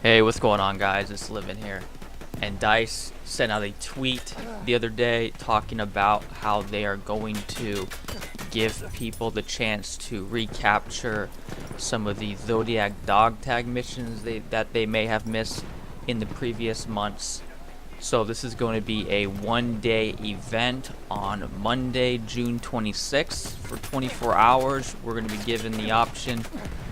Hey, what's going on, guys? It's Livin here. And Dice sent out a tweet the other day talking about how they are going to give people the chance to recapture some of the Zodiac Dog Tag missions that they may have missed in the previous months. So this is going to be a one-day event on Monday, June 26th. For 24 hours, we're going to be given the option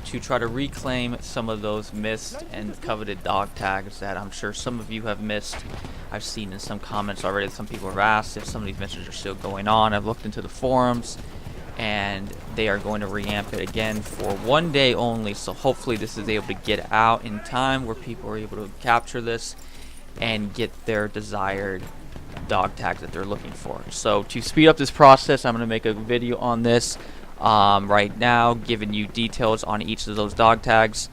to try to reclaim some of those missed and coveted dog tags that I'm sure some of you have missed. I've seen in some comments already that some people have asked if some of these missions are still going on. I've looked into the forums, and they are going to reamp it again for one day only. So hopefully this is able to get out in time where people are able to capture this and get their desired dog tags that they're looking for. So to speed up this process, I'm going to make a video on this right now, giving you details on each of those dog tags.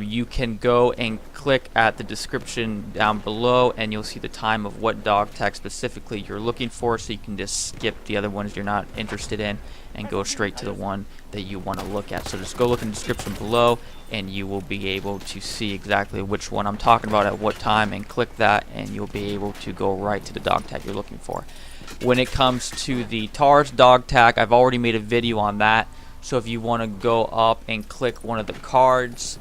You can go and click at the description down below and you'll see the time of what dog tag specifically you're looking for, so you can just skip the other ones you're not interested in and go straight to the one that you want to look at. So just go look in the description below and you will be able to see exactly which one I'm talking about at what time, and click that and you'll be able to go right to the dog tag you're looking for. When it comes to the Taurus Dog Tag, I've already made a video on that, so if you want to go up and click one of the cards,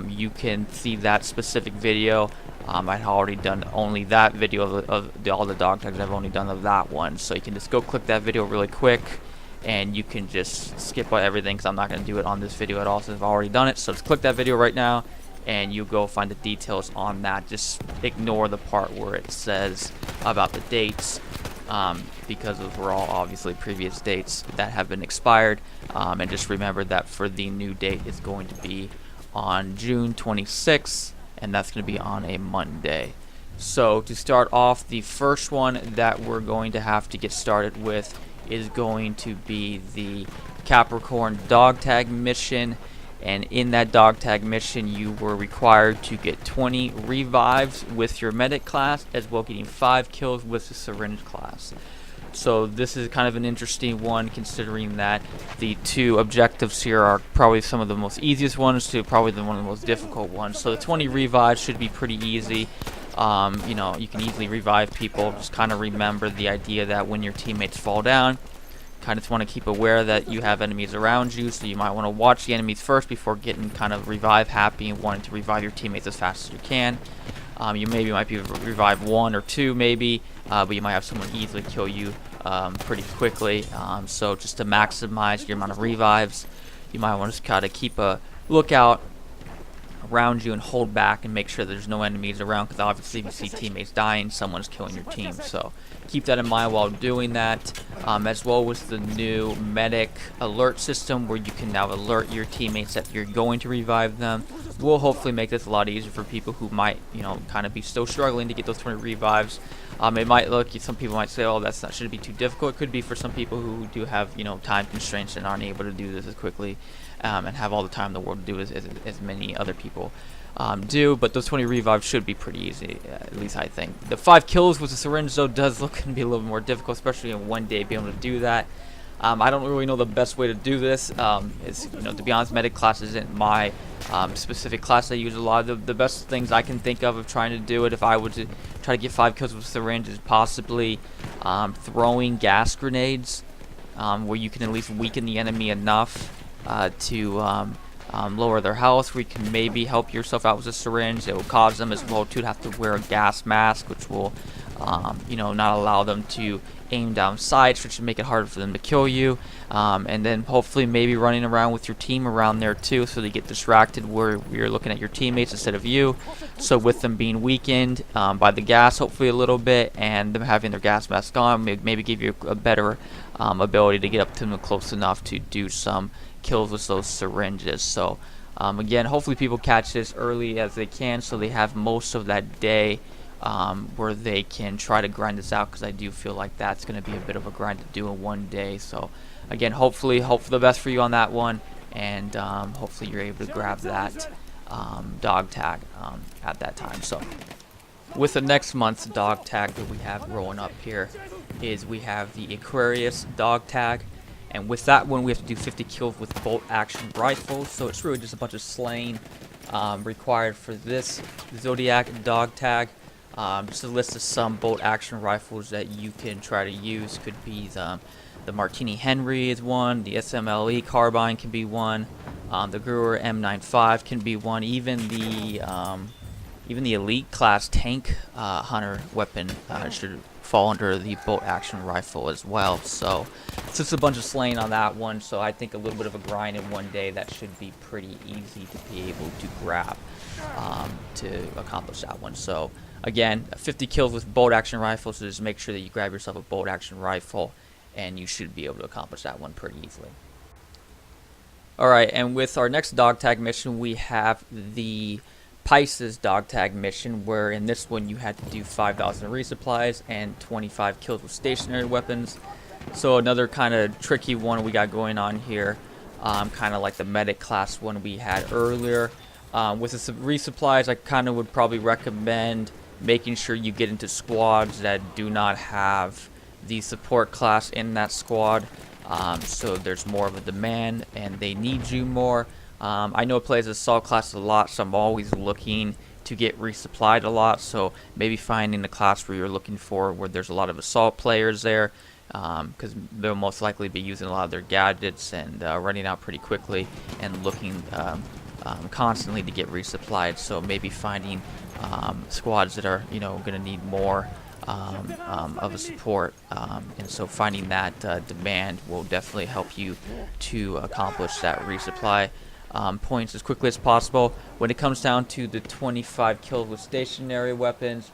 you can see that specific video. I've already done only that video of all the dog tags. I've only done of that one, so you can just go click that video really quick and you can just skip everything because I'm not going to do it on this video at all since I've already done it. So just click that video right now and you go find the details on that. Just ignore the part where it says about the dates, because those were all obviously previous dates that have been expired, and just remember that for the new date is going to be on June 26th, and that's going to be on a Monday. So to start off, the first one that we're going to have to get started with is going to be the Capricorn Dog Tag mission. And in that dog tag mission, you were required to get 20 revives with your medic class, as well as getting 5 kills with the syringe class. So this is kind of an interesting one, considering that the two objectives here are probably some of the most easiest ones to probably one of the most difficult ones. So the 20 revives should be pretty easy. You know, you can easily revive people. Just kind of remember the idea that when your teammates fall down, kind of want to keep aware that you have enemies around you, so you might want to watch the enemies first before getting kind of revive happy and wanting to revive your teammates as fast as you can. You might be able to revive 1 or 2 maybe, but you might have someone easily kill you pretty quickly. So just to maximize your amount of revives, you might want to kind of keep a lookout around you and hold back and make sure there's no enemies around, because obviously if you see teammates dying, someone's killing your team. So keep that in mind while doing that, as well as the new medic alert system where you can now alert your teammates that you're going to revive them. Will hopefully make this a lot easier for people who might, you know, kind of be still struggling to get those 20 revives. It might look, some people might say, oh, shouldn't be too difficult. It could be for some people who do have, you know, time constraints and aren't able to do this as quickly, and have all the time in the world to do as many other people do. But those 20 revives should be pretty easy, at least I think. The 5 kills with the syringe though does look to be a little more difficult, especially in one day being able to do that. I don't really know the best way to do this. You know, to be honest, medic class isn't my specific class I use a lot. The best things I can think of trying to do it, if I were to try to get 5 kills with syringe, is possibly throwing gas grenades, where you can at least weaken the enemy enough to lower their health, where you can maybe help yourself out with a syringe. It will cause them as well to have to wear a gas mask, which will you know, not allow them to aim down sights, which would make it harder for them to kill you. And then hopefully maybe running around with your team around there too, so they get distracted where you're looking at your teammates instead of you. So with them being weakened by the gas hopefully a little bit, and them having their gas mask on, maybe give you a better ability to get up to them close enough to do some kills with those syringes. So again, hopefully people catch this early as they can, so they have most of that day where they can try to grind this out, because I do feel like that's going to be a bit of a grind to do in one day. So again, hopefully hope for the best for you on that one, and hopefully you're able to grab that dog tag at that time. So with the next month's dog tag that we have rolling up here is we have the Aquarius Dog Tag. And with that one, we have to do 50 kills with bolt action rifles. So it's really just a bunch of slaying required for this Zodiac Dog Tag. Just a list of some bolt action rifles that you can try to use. Could be the Martini Henry is one, the SMLE carbine can be one, the Gruer M95 can be one, even the elite class tank hunter weapon should fall under the bolt action rifle as well. So it's just a bunch of slaying on that one, so I think a little bit of a grind in one day that should be pretty easy to be able to grab to accomplish that one. So again, 50 kills with bolt action rifles, so just make sure that you grab yourself a bolt action rifle and you should be able to accomplish that one pretty easily. Alright, and with our next dog tag mission, we have the Pisces Dog Tag mission, where in this one you had to do 5,000 resupplies and 25 kills with stationary weapons. So another kind of tricky one we got going on here, kind of like the medic class one we had earlier. With the resupplies, I kind of would probably recommend making sure you get into squads that do not have the support class in that squad, so there's more of a demand and they need you more. I know it plays assault class a lot, so I'm always looking to get resupplied a lot, so maybe finding the class where you're looking for where there's a lot of assault players there, because they'll most likely be using a lot of their gadgets and running out pretty quickly and looking constantly to get resupplied. So maybe finding squads that are going to need more of a support, and so finding that demand will definitely help you to accomplish that resupply points as quickly as possible. When it comes down to the 25 kills with stationary weapons,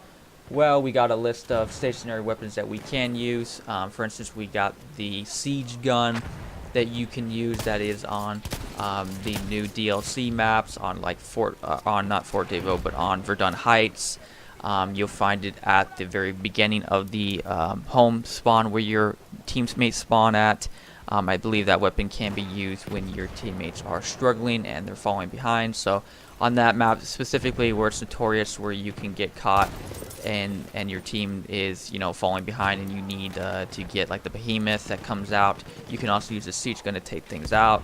well, we got a list of stationary weapons that we can use. For instance, we got the siege gun that you can use, that is on the new DLC maps on like not Fort Devo, but on Verdun Heights. You'll find it at the very beginning of the home spawn where your teammates spawn at. I believe that weapon can be used when your teammates are struggling and they're falling behind. So on that map specifically, where it's notorious, where you can get caught and your team is falling behind and you need to get like the behemoth that comes out, you can also use the siege gun to take things out.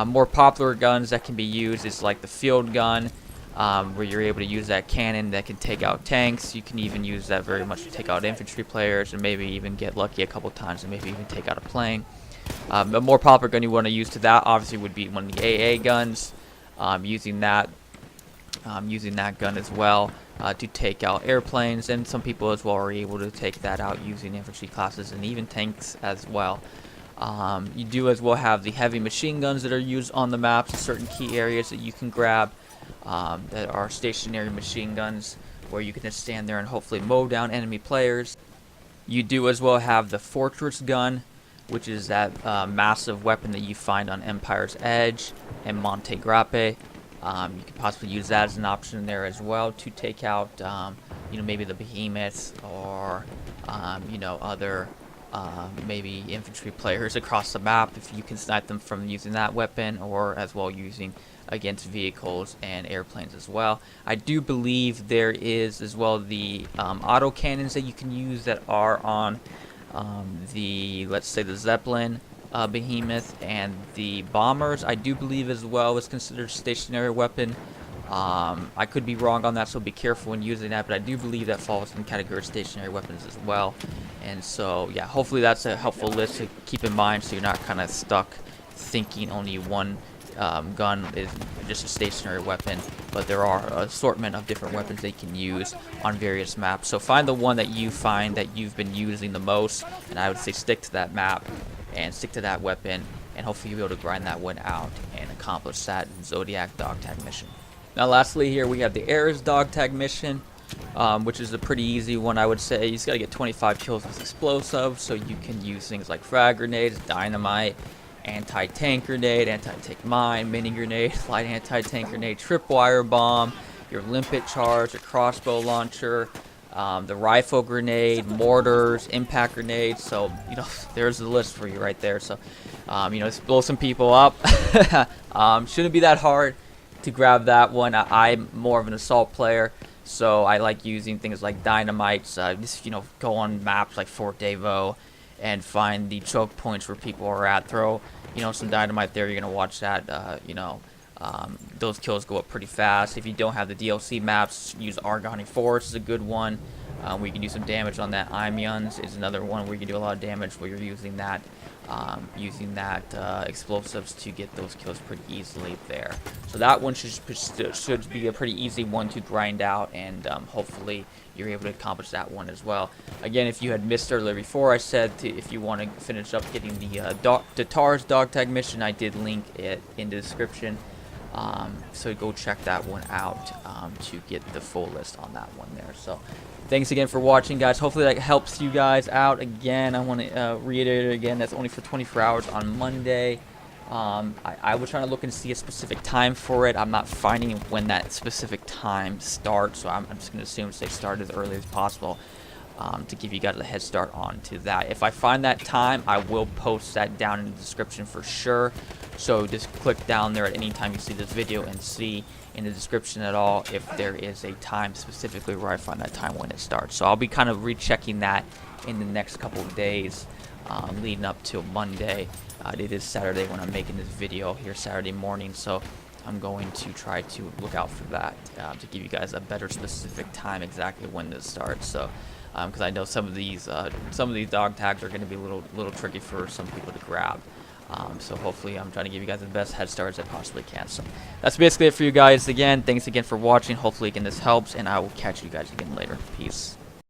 More popular guns that can be used is like the field gun, where you're able to use that cannon that can take out tanks. You can even use that very much to take out infantry players, and maybe even get lucky a couple times and maybe even take out a plane. A more popular gun you want to use to that obviously would be one of the AA guns. Using that gun as well to take out airplanes, and some people as well are able to take that out using infantry classes and even tanks as well. You do as well have the heavy machine guns that are used on the maps in certain key areas that you can grab, that are stationary machine guns where you can just stand there and hopefully mow down enemy players. You do as well have the fortress gun, which is that massive weapon that you find on Empire's Edge and Monte Grappe. You could possibly use that as an option there as well to take out, maybe the behemoths or, other maybe infantry players across the map, if you can snipe them from using that weapon, or as well using against vehicles and airplanes as well. I do believe there is as well the auto cannons that you can use that are on let's say the Zeppelin behemoth, and the bombers I do believe as well is considered a stationary weapon. I could be wrong on that, so be careful when using that, but I do believe that falls in the category of stationary weapons as well. And so yeah, hopefully that's a helpful list to keep in mind, so you're not kind of stuck thinking only one gun is just a stationary weapon, but there are an assortment of different weapons they can use on various maps. So find the one that you find that you've been using the most, and I would say stick to that map and stick to that weapon, and hopefully you'll be able to grind that one out and accomplish that Zodiac Dog Tag mission. Now lastly here we have the Aries Dog Tag mission, which is a pretty easy one, I would say. You just got to get 25 kills with explosives, so you can use things like frag grenades, dynamite, anti-tank grenade, anti-tank mine, mini grenade, light anti-tank grenade, tripwire bomb, your limpet charge, a crossbow launcher, the rifle grenade, mortars, impact grenades. So there's the list for you right there. So let's blow some people up. Shouldn't be that hard to grab that one. I'm more of an assault player, so I like using things like dynamites. Just go on maps like Fort Devo and find the choke points where people are at. Throw some dynamite there. You're gonna watch that Those kills go up pretty fast. If you don't have the DLC maps, use Argonic Forest is a good one. Where you can do some damage on that. Imions is another one where you can do a lot of damage where you're using that explosives to get those kills pretty easily there. So that one should be a pretty easy one to grind out, and hopefully you're able to accomplish that one as well. Again, if you had missed earlier before, I said if you want to finish up getting the Taurus Dog Tag mission, I did link it in the description. So go check that one out to get the full list on that one there. So thanks again for watching, guys. Hopefully that helps you guys out. Again, I want to reiterate it again. That's only for 24 hours on Monday. I was trying to look and see a specific time for it. I'm not finding when that specific time starts, so I'm just going to assume they start as early as possible to give you guys a head start on to that. If I find that time, I will post that down in the description for sure. So just click down there at any time you see this video and see in the description at all if there is a time specifically where I find that time when it starts. So I'll be kind of rechecking that in the next couple of days leading up to Monday. It is Saturday when I'm making this video here, Saturday morning, so I'm going to try to look out for that to give you guys a better specific time exactly when this starts. So because I know some of these dog tags are going to be a little tricky for some people to grab. So hopefully I'm trying to give you guys the best head start as I possibly can. So that's basically it for you guys. Again, thanks again for watching. Hopefully again this helps, and I will catch you guys again later. Peace.